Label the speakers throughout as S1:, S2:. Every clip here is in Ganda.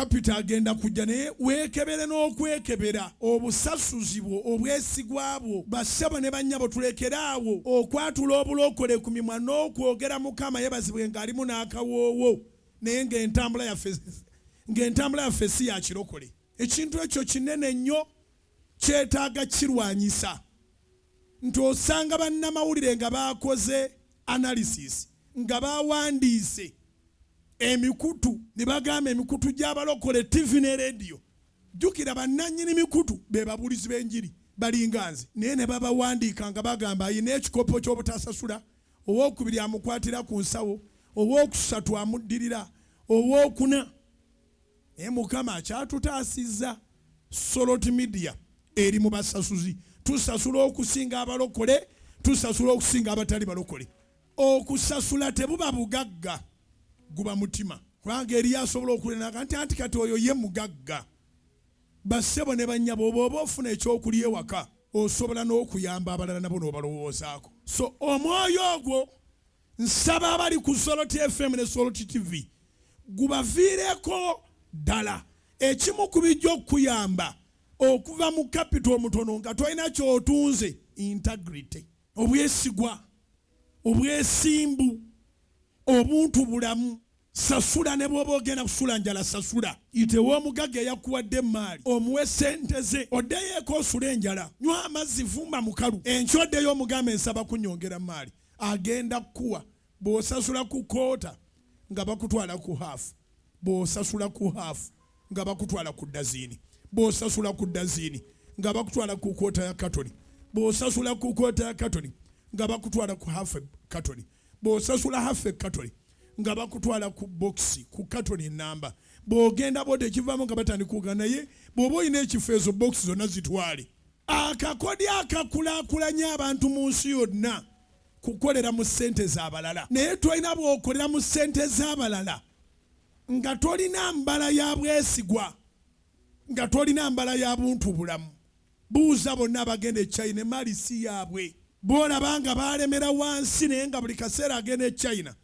S1: kapita agenda kujja naye weekebere n'okwekebera obusasuzi bwo obwesigwa bwo bassebo ne bannyabo tulekeraawo okwatula obulokole ku mimwa n'okwogera Mukama yebazibwe ng'alimu n'akawoowo naye ng'entambula yaffe si ya kirokole. Ekintu ekyo kinene nnyo kyetaaga kirwanyisa nti osanga bannamawulire nga bakoze analysis nga bawandiise emikutu ne bagamba emikutu gy'abalokole TV ne radio. Jjukira bannannyini mikutu be babulizi b'enjiri balinga nze naye ne babawandiika nga bagamba ayina ekikopo ky'obutasasula, owookubiri amukwatira ku nsawo, owookusatu amuddirira, owookuna. Naye Mukama akyatutaasizza. Soloti media eri mu basasuzi. Tusasula okusinga abalokole, tusasula okusinga abatali balokole. Okusasula tebuba bugagga, guba mutima. Kubanga eri asobola okulenaga nti kati oyo ye mugagga. Bassebo ne bannyabo bw'oba ofuna ekyokulya ewaka osobola n'okuyamba abalala nabo n'obalowoozaako. So omwoyo ogwo nsaba abali ku Soloti FM ne Soloti TV gubaviireko ddala. Ekimu ku bijja okuyamba okuva mu kapito omutono nga tolina ky'otunze: integrity, obwesigwa, obwesimbu, obuntu bulamu. Sasula ne bw'oba ogenda kusula njala sasula. Itewo omugagga eyakuwadde emmaali omuwe ssente ze oddeyeeko osula enjala. Nywa amazzi, vumba mukalu. Enkya oddeyo omugamba ensaba kunnyongera emmaali. Agenda kuwa. Bw'osasula ku koota nga bakutwala ku haafu. Bw'osasula ku haafu nga bakutwala ku dazini. Bw'osasula ku dazini nga bakutwala ku koota ya katoni. Bw'osasula ku koota ya katoni nga bakutwala ku haafu katoni. Bw'osasula haafu katoni nga bakutwala ku boxi ku katoni namba. Bw'ogenda bode kivaamu nga batandikuga naye bw'oba olina ekifo ezo boxi zonna zitwale. Akakodi akakulaakulanya abantu mu nsi yonna kukolera mu ssente z'abalala. Naye tolina bw'okolera mu ssente z'abalala nga tolina mbala ya bwesigwa, nga tolina mbala ya buntu bulamu. Buuza bonna abagenda e China emali si yaabwe. Bw'olaba nga baalemera wansi naye nga buli kaseera agenda e China,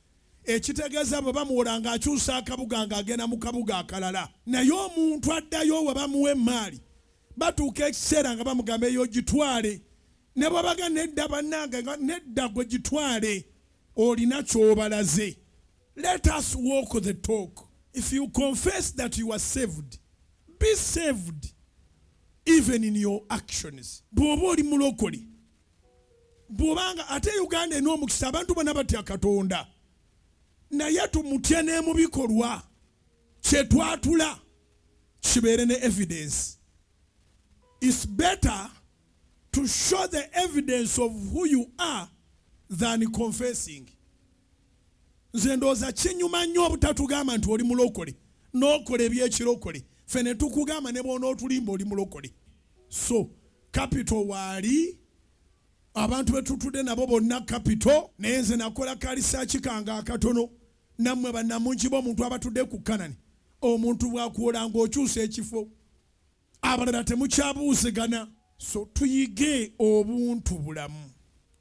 S1: ekitegeeza bwe bamuwola ng'akyusa akabuga ng'agenda mu kabuga akalala. Naye omuntu addayo we bamuwa emmaali batuuka ekiseera nga bamugamba eyo gitwale. Ne bwabaga nedda bannange nga nedda gwe gitwale, olina ky'obalaze. Let us walk the talk. If you confess that you are saved, be saved even in your actions. Bw'oba oli mulokole, bw'obanga ate Uganda en'omukisa abantu bonna batya Katonda, naye tumutya ne mu bikolwa kye twatula kibeere ne evidence. It's better to show the evidence of who you are than confessing. Nze ndowooza kinyuma nnyo obutatugamba nti oli mulokole n'okola ebyekirokole. Ffe ne tukugamba ne bw'onootulimba oli mulokole. So kapito waali abantu betutudde nabo bonna kapito, naye nze nakola kalisaaki kange akatono. Nammwe bannamungi b'omuntu abatudde ku Kanani, omuntu bw'akuwola ng'okyusa ekifo, abalala temukyabuuzigana. So tuyige obuntu bulamu.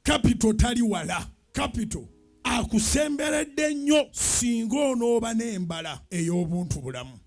S1: Kapito tali wala. Kapito akusemberedde nnyo singa onooba n'embala ey'obuntu bulamu.